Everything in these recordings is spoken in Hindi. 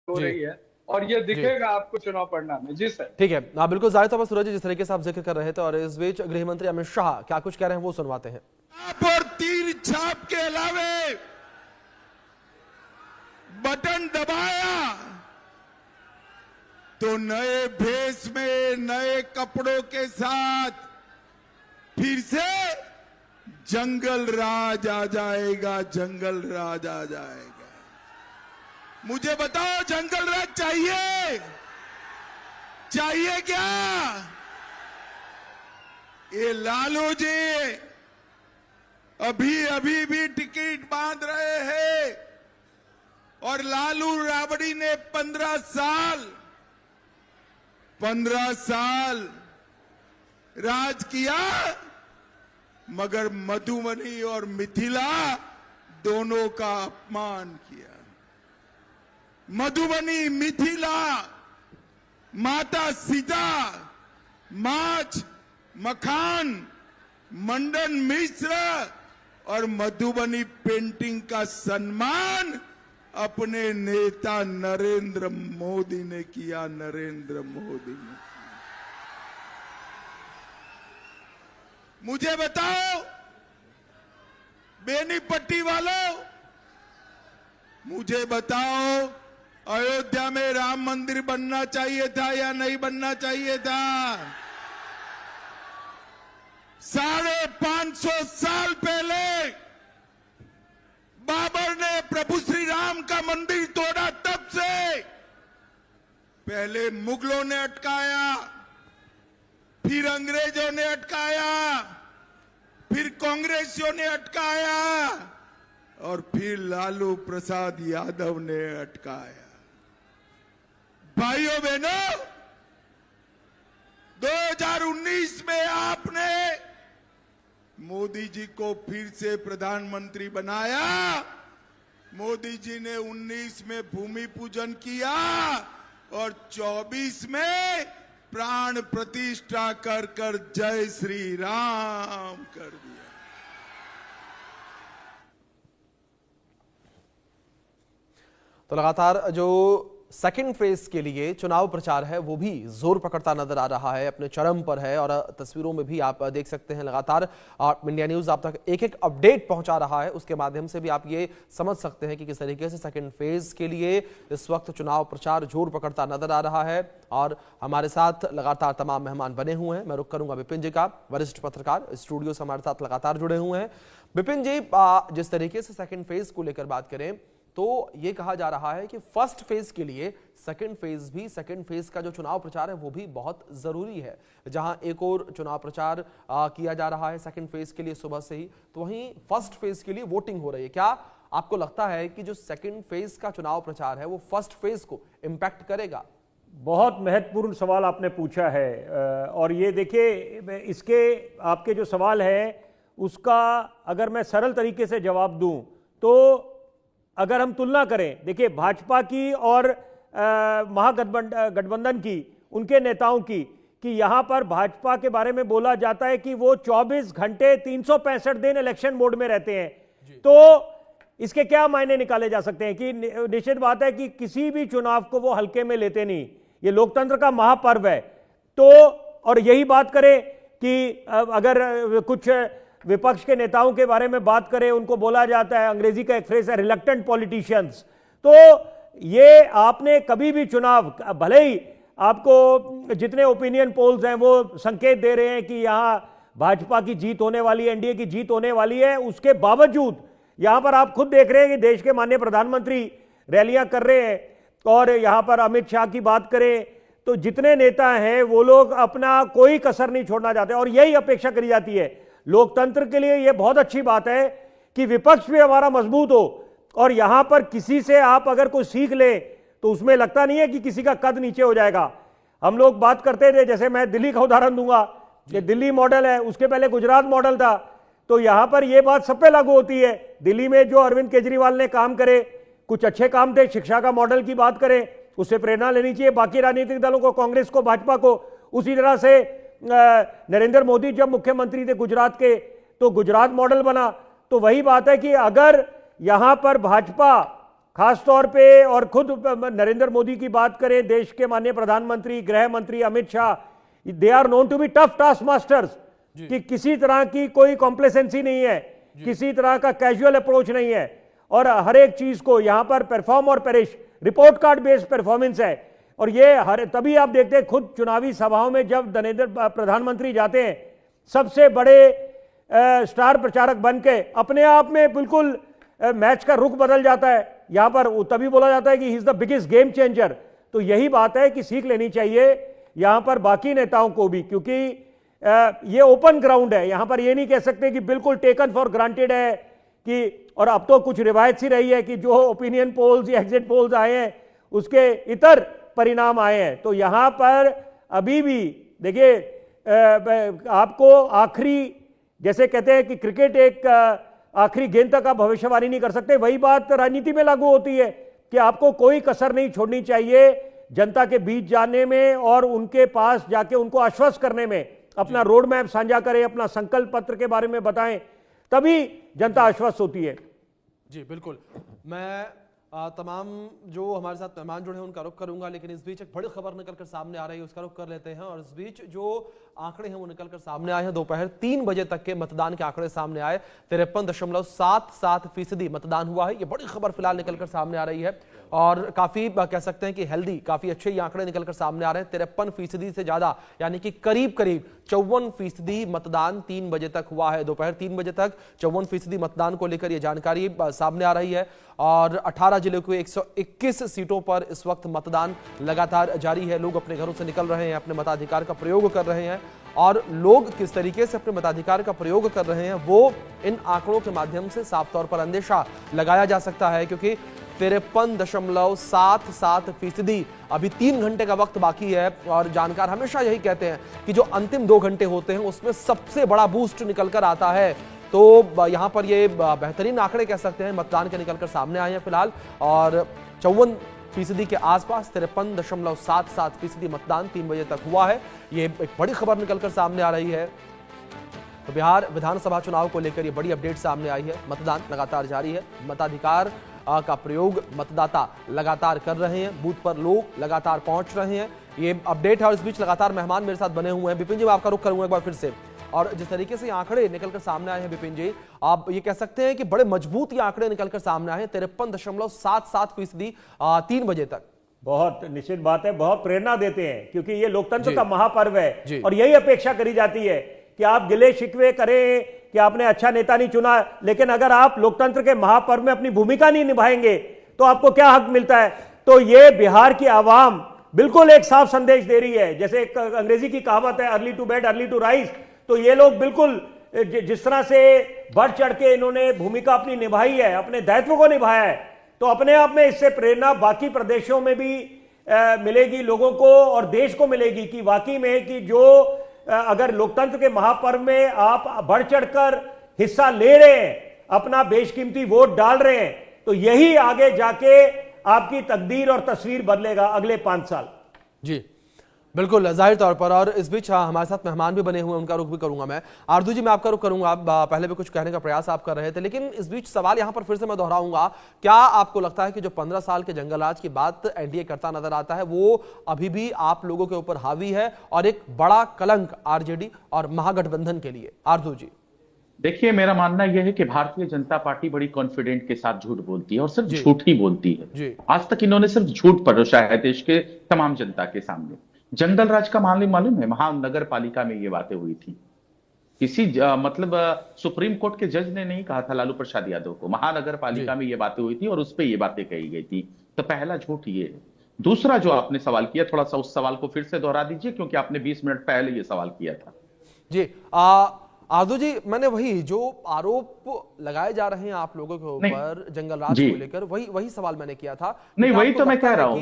हो जी रही है और ये जी दिखेगा आपको चुनाव परिणाम में। जी सर। ठीक है। हाँ बिल्कुल जाहिर तौर पर सूरज जी, जिस तरीके से आप जिक्र कर रहे थे, और इस बीच गृह मंत्री अमित शाह क्या कुछ कह रहे हैं वो सुनवाते हैं। आप और तीर छाप के अलावे बटन दबाया तो नए भेष में नए कपड़ों के साथ फिर से जंगल राज आ जाएगा, जंगल राज आ जाएगा। मुझे बताओ, जंगल राज चाहिए? चाहिए क्या? ये लालू जी अभी अभी भी टिकट बांध रहे हैं और लालू राबड़ी ने 15 साल राज किया, मगर मधुबनी और मिथिला दोनों का अपमान किया। मधुबनी, मिथिला, माता सीता, माछ, मखान, मंडन मिश्र और मधुबनी पेंटिंग का सम्मान अपने नेता नरेंद्र मोदी ने किया। नरेंद्र मोदी ने। मुझे बताओ बेनीपट्टी वालों, मुझे बताओ, अयोध्या में राम मंदिर बनना चाहिए था या नहीं बनना चाहिए था? 550 साल पहले बाबर ने प्रभु श्री राम का मंदिर तोड़ा। तब से पहले मुगलों ने अटकाया, फिर अंग्रेजों ने अटकाया, फिर कांग्रेसियों ने अटकाया और फिर लालू प्रसाद यादव ने अटकाया। भाइयों बहनों, 2019 में आपने मोदी जी को फिर से प्रधानमंत्री बनाया। मोदी जी ने 19 में भूमि पूजन किया और 24 में प्राण प्रतिष्ठा कर कर जय श्री राम कर दिया। तो लगातार जो सेकंड फेज के लिए चुनाव प्रचार है वो भी जोर पकड़ता नजर आ रहा है, अपने चरम पर है। और तस्वीरों में भी आप देख सकते हैं लगातार इंडिया न्यूज आप तक एक एक अपडेट पहुंचा रहा है। उसके माध्यम से भी आप ये समझ सकते हैं कि किस तरीके से सेकंड फेज के लिए इस वक्त चुनाव प्रचार जोर पकड़ता नजर आ रहा है। और हमारे साथ लगातार तमाम मेहमान बने हुए हैं। मैं रुख करूंगा विपिन जी का, वरिष्ठ पत्रकार स्टूडियो से हमारे साथ लगातार जुड़े हुए हैं। विपिन जी, जिस तरीके से सेकंड फेज को लेकर बात करें तो यह कहा जा रहा है कि फर्स्ट फेज के लिए सेकंड फेज का जो चुनाव प्रचार है वो भी बहुत जरूरी है। जहां एक और चुनाव प्रचार किया जा रहा है सेकंड फेज के लिए सुबह से ही, तो वहीं फर्स्ट फेज के लिए वोटिंग हो रही है। क्या आपको लगता है कि जो सेकंड फेज का चुनाव प्रचार है वो फर्स्ट फेज को इंपैक्ट करेगा? बहुत महत्वपूर्ण सवाल आपने पूछा है। और ये देखिए, इसके आपके जो सवाल है उसका अगर मैं सरल तरीके से जवाब दूं तो अगर हम तुलना करें, देखिए भाजपा की और महागठबंधन की, उनके नेताओं की, कि यहां पर भाजपा के बारे में बोला जाता है कि वो 24 घंटे 365 दिन इलेक्शन मोड में रहते हैं। तो इसके क्या मायने निकाले जा सकते हैं कि निश्चित बात है कि किसी भी चुनाव को वो हल्के में लेते नहीं। ये लोकतंत्र का महापर्व है। तो और यही बात करें कि अगर कुछ विपक्ष के नेताओं के बारे में बात करें, उनको बोला जाता है, अंग्रेजी का एक फ्रेज है रिलक्टेंट पॉलिटिशियंस। तो ये आपने कभी भी चुनाव, भले ही आपको जितने ओपिनियन पोल्स हैं वो संकेत दे रहे हैं कि यहां भाजपा की जीत होने वाली है, एनडीए की जीत होने वाली है, उसके बावजूद यहां पर आप खुद देख रहे हैं कि देश के माननीय प्रधानमंत्री रैलियां कर रहे हैं। और यहां पर अमित शाह की बात करें तो जितने नेता हैं वो लोग अपना कोई कसर नहीं छोड़ना चाहते। और यही अपेक्षा करी जाती है लोकतंत्र के लिए। यह बहुत अच्छी बात है कि विपक्ष भी हमारा मजबूत हो और यहां पर किसी से आप अगर कोई सीख ले तो उसमें लगता नहीं है कि किसी का कद नीचे हो जाएगा। हम लोग बात करते थे, जैसे मैं दिल्ली का उदाहरण दूंगा कि दिल्ली मॉडल है, उसके पहले गुजरात मॉडल था। तो यहां पर यह बात सब पे लागू होती है। दिल्ली में जो अरविंद केजरीवाल ने काम करे, कुछ अच्छे काम थे, शिक्षा का मॉडल की बात करें, उससे प्रेरणा लेनी चाहिए बाकी राजनीतिक दलों को, कांग्रेस को, भाजपा को। उसी तरह से नरेंद्र मोदी जब मुख्यमंत्री थे गुजरात के, तो गुजरात मॉडल बना। तो वही बात है कि अगर यहां पर भाजपा खास तौर पे, और खुद नरेंद्र मोदी की बात करें, देश के माननीय प्रधानमंत्री, गृह मंत्री Amit Shah, they are known to be tough taskmasters, कि किसी तरह की कोई कॉम्प्लेसेंसी नहीं है, किसी तरह का कैजुअल अप्रोच नहीं है, और हर एक चीज को यहां पर परफॉर्म और perish, report card based performance है। और ये तभी आप देखते हैं खुद चुनावी सभाओं में जब प्रधानमंत्री जाते हैं, सबसे बड़े स्टार प्रचारक बन के अपने आप में बिल्कुल मैच का रुख बदल जाता है। यहां पर तभी बोला जाता है कि he is the biggest game changer. तो यही बात है कि सीख लेनी चाहिए यहां पर बाकी नेताओं को भी, क्योंकि ये ओपन ग्राउंड है। यहां पर ये नहीं कह सकते कि बिल्कुल टेकन फॉर ग्रांटेड है कि, और अब तो कुछ रिवायत सी रही है कि जो ओपिनियन पोल्स या एग्जिट पोल्स आए हैं उसके इतर परिणाम आए हैं। तो यहां पर अभी भी देखिए, आपको आखिरी, जैसे कहते हैं कि क्रिकेट एक आखिरी गेंद तक आप भविष्यवाणी नहीं कर सकते, वही बात राजनीति में लागू होती है कि आपको कोई कसर नहीं छोड़नी चाहिए जनता के बीच जाने में और उनके पास जाके उनको आश्वस्त करने में। अपना रोड मैप साझा करें, अपना संकल्प पत्र के बारे में बताएं, तभी जनता आश्वस्त होती है। जी बिल्कुल, मैं तमाम जो हमारे साथ मेहमान जुड़े हैं उनका रुख करूंगा, लेकिन इस बीच एक बड़ी खबर निकलकर सामने आ रही है, उसका रुख कर लेते हैं। और इस बीच जो आंकड़े हैं वो निकलकर सामने आए हैं। दोपहर 3 बजे तक के मतदान के आंकड़े सामने आए, 53.77% मतदान हुआ है। ये बड़ी खबर फिलहाल निकलकर सामने आ रही है और काफी कह सकते हैं कि हेल्दी, काफी अच्छे ये आंकड़े निकलकर सामने आ रहे हैं। 53% से ज्यादा, यानी कि करीब 54% मतदान 3 बजे तक हुआ है। दोपहर 3 बजे तक 54% मतदान को लेकर यह जानकारी सामने आ रही है। और 18 जिलों के 121 सीटों पर इस वक्त मतदान लगातार जारी है। लोग अपने घरों से निकल रहे हैं, अपने मताधिकार का प्रयोग कर रहे हैं, और लोग किस तरीके से अपने मताधिकार का प्रयोग कर रहे हैं वो इन आंकड़ों के माध्यम से साफ तौर पर अंदेशा लगाया जा सकता है, क्योंकि 53.77%, अभी 3 घंटे का वक्त बाकी है। और जानकार हमेशा यही कहते हैं कि जो अंतिम 2 घंटे होते हैं उसमें सबसे बड़ा बूस्ट निकलकर आता है। तो यहां पर ये बेहतरीन आंकड़े कह सकते हैं मतदान के निकलकर सामने आए हैं फिलहाल, और 54% के आसपास 53.77% मतदान 3 बजे तक हुआ है। ये एक बड़ी खबर निकलकर सामने आ रही है। तो बिहार विधानसभा चुनाव को लेकर ये बड़ी अपडेट सामने आई है। मतदान लगातार जारी है, मताधिकार का प्रयोग मतदाता लगातार कर रहे हैं, बूथ पर लोग लगातार पहुंच रहे हैं। ये अपडेट है और इस बीच लगातार मेहमान मेरे साथ बने हुए हैं। विपिन जी, मैं आपका रुख करूंगा एक बार फिर से। और जिस तरीके से आंकड़े निकलकर सामने आए हैं विपिन जी, आप ये कह सकते हैं कि बड़े मजबूत ये आंकड़े निकलकर सामने आए हैं। 53.77% 3 बजे तक, बहुत निश्चित बात है, बहुत प्रेरणा देते हैं, क्योंकि ये लोकतंत्र का महापर्व है। और यही अपेक्षा करी जाती है कि आप गिले शिकवे करें कि आपने अच्छा नेता नहीं चुना, लेकिन अगर आप लोकतंत्र के महापर्व में अपनी भूमिका नहीं निभाएंगे तो आपको क्या हक मिलता है। तो ये बिहार की आवाम बिल्कुल एक साफ संदेश दे रही है। जैसे एक अंग्रेजी की कहावत है, early to bed early to rise, तो ये लोग बिल्कुल जिस तरह से बढ़ चढ़ के इन्होंने भूमिका अपनी निभाई है, अपने दायित्व को निभाया है, तो अपने आप में इससे प्रेरणा बाकी प्रदेशों में भी मिलेगी लोगों को और देश को मिलेगी कि वाकई में कि जो अगर लोकतंत्र के महापर्व में आप बढ़ चढ़कर हिस्सा ले रहे हैं, अपना बेशकीमती वोट डाल रहे हैं, तो यही आगे जाके आपकी तकदीर और तस्वीर बदलेगा अगले 5 साल। जी बिल्कुल, जाहिर तौर पर। और इस बीच हमारे साथ मेहमान भी बने हुए हैं, उनका रुख भी करूंगा मैं। आरजू जी, मैं आपका रुख करूंगा। आप पहले भी कुछ कहने का प्रयास आप कर रहे थे, लेकिन इस बीच सवाल यहां पर फिर से मैं दोहराऊंगा। क्या आपको लगता है कि जो 15 साल के जंगल राज की बात एनडीए करता नजर आता है वो अभी भी आप लोगों के ऊपर हावी है और एक बड़ा कलंक आरजेडी और महागठबंधन के लिए? आरजू जी, देखिए, मेरा मानना यह है कि भारतीय जनता पार्टी बड़ी कॉन्फिडेंट के साथ झूठ बोलती है और सिर्फ झूठ ही बोलती है। आज तक इन्होंने सिर्फ झूठ परोसा है देश के तमाम जनता के सामने। जंगल राज का मालूम है, महानगर पालिका में ये बातें हुई थी। किसी सुप्रीम कोर्ट के जज ने नहीं कहा था लालू प्रसाद यादव को, महानगर पालिका में ये बातें हुई थी और उस पर ये बातें कही गई थी। तो पहला झूठ ये है। दूसरा जो आपने सवाल किया, थोड़ा सा उस सवाल को फिर से दोहरा दीजिए, क्योंकि आपने 20 मिनट पहले ये सवाल किया था। जी आदू जी, मैंने वही जो आरोप लगाए जा रहे हैं आप लोगों के ऊपर जंगल राज को लेकर, वही सवाल मैंने किया था। नहीं, वही तो मैं कह रहा हूँ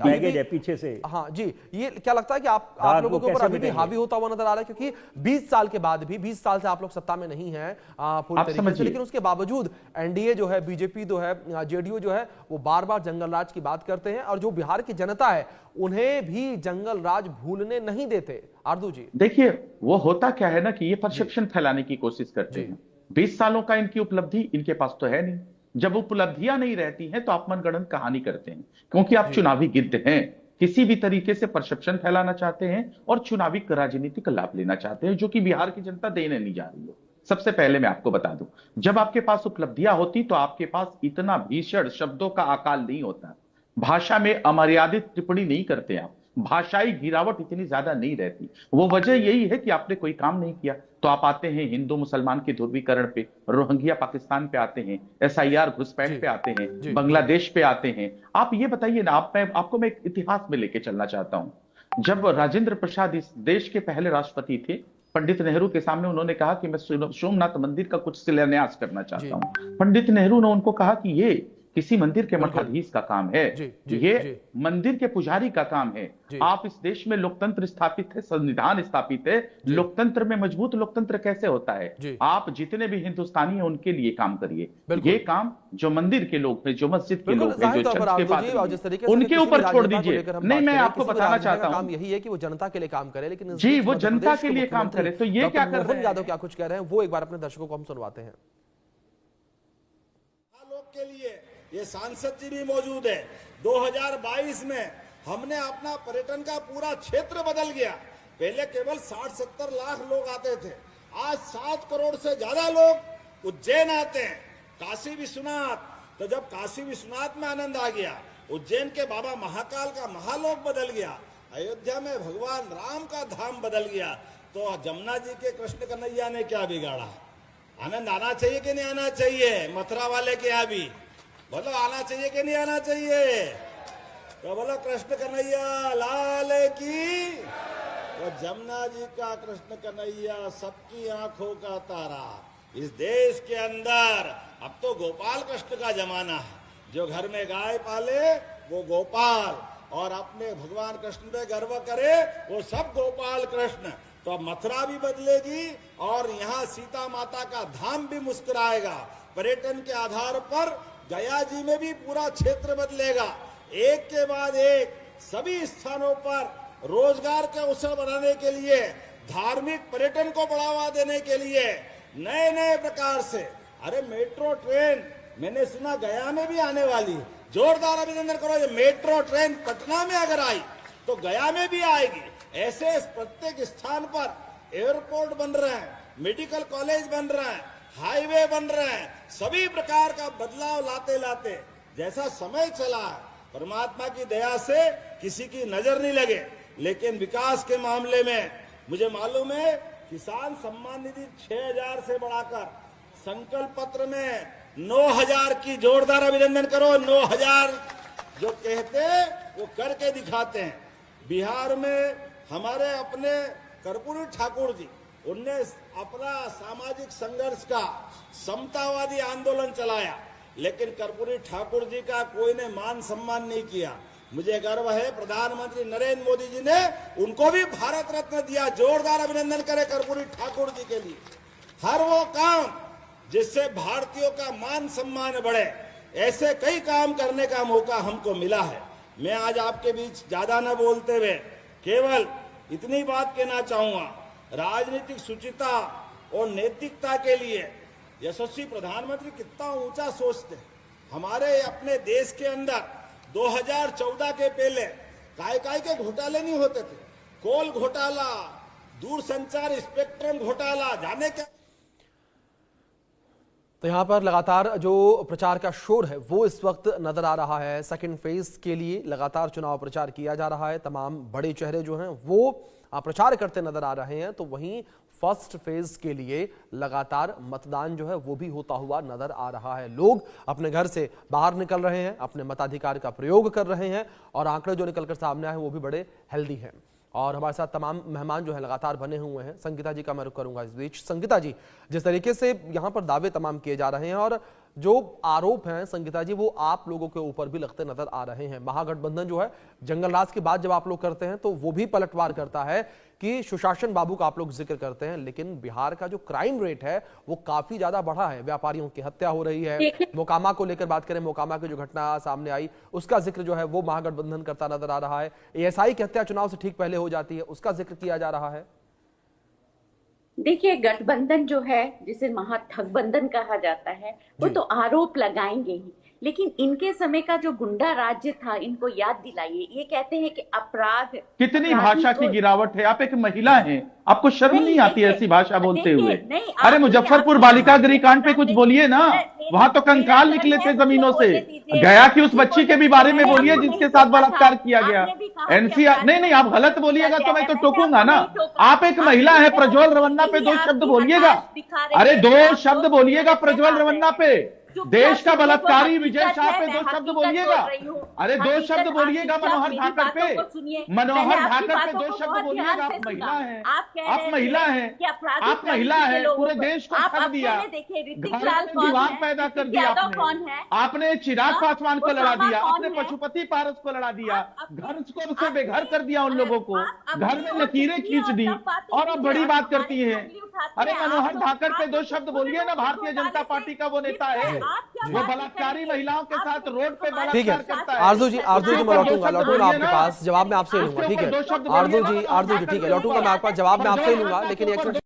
बैगेज है पीछे से। हाँ जी, ये क्या लगता है कि आप लोगों के ऊपर अभी भी हावी होता हुआ नजर आ रहा है? क्योंकि 20 साल के बाद भी, 20 साल से आप लोग सत्ता में नहीं है पूरी तरीके से, लेकिन उसके बावजूद एनडीए जो है, बीजेपी जो है, जेडीयू जो है, वो बार बार जंगल राज की बात करते हैं और जो बिहार की जनता है उन्हें भी जंगल राज भूलने नहीं देते। आरजू जी, देखिए, वो होता क्या है ना कि ये परसेप्शन फैलाने की कोशिश करते हैं। 20 सालों का इनकी उपलब्धि इनके पास तो है नहीं। जब उपलब्धियां नहीं रहती हैं तो आप मनगढ़ंत कहानी करते हैं, क्योंकि आप चुनावी गिद्ध हैं, किसी भी तरीके से परसेप्शन फैलाना चाहते हैं और चुनावी राजनीति का लाभ लेना चाहते हैं, जो कि बिहार की जनता देने नहीं जा रही है। सबसे पहले मैं आपको बता दूं, जब आपके पास उपलब्धियां होती तो आपके पास इतना भीषण शब्दों का अकाल नहीं होता, भाषा में अमर्यादित टिप्पणी नहीं करते आप, भाषाई गिरावट इतनी ज्यादा नहीं रहती। वो वजह यही है कि आपने कोई काम नहीं किया, तो आप आते हैं हिंदू मुसलमान के ध्रुवीकरण पे, रोहिंग्या पाकिस्तान पे आते हैं, SIR घुसपैठ पे आते हैं, बांग्लादेश पे आते हैं। आप ये बताइए ना, आपको मैं एक इतिहास में लेके चलना चाहता हूं। जब राजेंद्र प्रसाद इस देश के पहले राष्ट्रपति थे, पंडित नेहरू के सामने उन्होंने कहा कि मैं सोमनाथ मंदिर का कुछ शिलान्यास करना चाहता हूं। पंडित नेहरू ने उनको कहा कि ये किसी मंदिर के मठाधीश का काम है, ये मंदिर के पुजारी का काम है। आप इस देश में लोकतंत्र स्थापित है, संविधान स्थापित है, लोकतंत्र में मजबूत लोकतंत्र कैसे होता है? आप जितने भी हिंदुस्तानी हैं उनके लिए काम करिए। ये काम जो मंदिर के लोग हैं, जो मस्जिद के लोग हैं, जो चर्च के पादरी, उनके ऊपर छोड़ दीजिए। नहीं, मैं आपको बताना चाहता हूं, यही है कि वो जनता के लिए काम करे, लेकिन जी वो जनता के लिए काम करे। तो ये क्या कर रहे हैं यादव, क्या कुछ कह रहे हैं वो एक बार अपने दर्शकों को हम सुनवाते हैं। लोग के लिए ये सांसद जी भी मौजूद है। 2022 में हमने अपना पर्यटन का पूरा क्षेत्र बदल गया। पहले केवल 60-70 लाख लोग आते थे, आज 7 करोड़ से ज्यादा लोग उज्जैन आते हैं। काशी विश्वनाथ, तो जब काशी विश्वनाथ में आनंद आ गया, उज्जैन के बाबा महाकाल का महालोक बदल गया, अयोध्या में भगवान राम का धाम बदल गया, तो जमुना जी के कृष्ण कन्हैया ने क्या बिगाड़ा? आनंद आना चाहिए कि नहीं आना चाहिए? मथुरा वाले के यहाँ भी बोलो आना चाहिए कि नहीं आना चाहिए? तो बोलो कृष्ण कन्हैया लाल की। तो जमुना जी का कृष्ण कन्हैया सबकी आंखों का तारा। इस देश के अंदर अब तो गोपाल कृष्ण का जमाना है। जो घर में गाय पाले वो गोपाल, और अपने भगवान कृष्ण पे गर्व करे वो सब गोपाल कृष्ण। तो अब मथुरा भी बदलेगी और यहाँ सीता माता का धाम भी मुस्कुराएगा। पर्यटन के आधार पर गया जी में भी पूरा क्षेत्र बदलेगा। एक के बाद एक सभी स्थानों पर रोजगार के अवसर बढ़ाने के लिए, धार्मिक पर्यटन को बढ़ावा देने के लिए नए नए प्रकार से, अरे मेट्रो ट्रेन मैंने सुना गया में भी आने वाली है। जोरदार अभिनंदन करो। ये मेट्रो ट्रेन पटना में अगर आई तो गया में भी आएगी। ऐसे प्रत्येक स्थान पर एयरपोर्ट बन रहे हैं, मेडिकल कॉलेज बन रहे हैं, हाईवे बन रहे हैं। सभी प्रकार का बदलाव लाते लाते जैसा समय चला है, परमात्मा की दया से किसी की नजर नहीं लगे, लेकिन विकास के मामले में मुझे मालूम है किसान सम्मान निधि 6000 से बढ़ाकर संकल्प पत्र में 9000 की, जोरदार अभिनंदन करो। 9000 जो कहते वो करके दिखाते हैं। बिहार में हमारे अपने कर्पूरी ठाकुर जी, उनने अपना सामाजिक संघर्ष का समतावादी आंदोलन चलाया, लेकिन कर्पूरी ठाकुर जी का कोई ने मान सम्मान नहीं किया। मुझे गर्व है प्रधानमंत्री नरेंद्र मोदी जी ने उनको भी भारत रत्न दिया। जोरदार अभिनंदन करें कर्पूरी ठाकुर जी के लिए। हर वो काम जिससे भारतीयों का मान सम्मान बढ़े, ऐसे कई काम करने का मौका हमको मिला है। मैं आज आपके बीच ज्यादा न बोलते हुए केवल इतनी बात कहना चाहूंगा, राजनीतिक शुचिता और नैतिकता के लिए यशस्वी प्रधानमंत्री कितना ऊंचा सोचते हैं। हमारे अपने देश के अंदर 2014 के पहले काय के घोटाले नहीं होते थे। कोल घोटाला, दूरसंचार स्पेक्ट्रम घोटाला, जाने क्या। तो यहाँ पर लगातार जो प्रचार का शोर है वो इस वक्त नजर आ रहा है। सेकंड फेज के लिए लगातार चुनाव प्रचार किया जा रहा है। तमाम बड़े चेहरे जो हैं वो प्रचार करते नजर आ रहे हैं। तो वहीं फर्स्ट फेज के लिए लगातार मतदान जो है वो भी होता हुआ नजर आ रहा है। लोग अपने घर से बाहर निकल रहे हैं, अपने मताधिकार का प्रयोग कर रहे हैं और आंकड़े जो निकलकर सामने आए हैं वो भी बड़े हेल्दी हैं। और हमारे साथ तमाम मेहमान जो है लगातार बने हुए हैं। संगीता जी का मैं रुख करूंगा इस बीच। संगीता जी, जिस तरीके से यहाँ पर दावे तमाम किए जा रहे हैं और जो आरोप हैं संगीता जी वो आप लोगों के ऊपर भी लगते नजर आ रहे हैं। महागठबंधन जो है जंगल राज की बात जब आप लोग करते हैं तो वो भी पलटवार करता है कि सुशासन बाबू का आप लोग जिक्र करते हैं, लेकिन बिहार का जो क्राइम रेट है वो काफी ज्यादा बढ़ा है। व्यापारियों की हत्या हो रही है। मोकामा को लेकर बात करें, मोकामा की जो घटना सामने आई उसका जिक्र जो है वो महागठबंधन करता नजर आ रहा है। ASI की हत्या चुनाव से ठीक पहले हो जाती है, उसका जिक्र किया जा रहा है। देखिए, गठबंधन जो है, जिसे महागठबंधन कहा जाता है, वो तो आरोप लगाएंगे ही, लेकिन इनके समय का जो गुंडा राज्य था, इनको याद दिलाइए। ये कहते हैं कि अपराध, कितनी भाषा की गिरावट है। आप एक महिला हैं, आपको शर्म नहीं आती ऐसी भाषा बोलते हुए? अरे मुजफ्फरपुर बालिका गृह कांड पे कुछ बोलिए ना, वहां तो कंकाल निकले थे जमीनों से। गया की उस बच्ची के भी बारे में बोलिए जिसके साथ बलात्कार किया गया। एनसीआर नहीं, आप गलत बोलिएगा तो मैं तो टोकूंगा ना। आप एक महिला है, प्रज्वल रवन्ना पे 2 शब्द बोलिएगा। अरे 2 शब्द बोलिएगा प्रज्वल रवन्ना पे। देश का बलात्कारी विजय शाह पे 2 शब्द बोलिएगा। अरे 2 शब्द बोलिएगा मनोहर धाकर पे। मनोहर धाकर पे 2 शब्द बोलिएगा। आप महिला हैं, आप महिला हैं, आप महिला हैं। पूरे देश को ठग दिया, घर में विवाद पैदा कर दिया आपने। आपने चिराग पासवान को लड़ा दिया, आपने पशुपति पारस को लड़ा दिया, घर को बेघर कर दिया उन लोगों को, घर में लकीरें खींच दी, और अब बड़ी बात करती है। अरे मनोहर धाकर पे 2 शब्द बोलिए ना। भारतीय जनता पार्टी का वो नेता है, वो बलात्कारी महिलाओं के साथ रोड पे बलात्कार करता है। आरजू जी मैं लौटूंगा आपके पास, जवाब मैं आपसे लूंगा, ठीक है? आरजू जी ठीक है, लौटूंगा मैं आपके पास, जवाब मैं आपसे लूंगा, लेकिन एक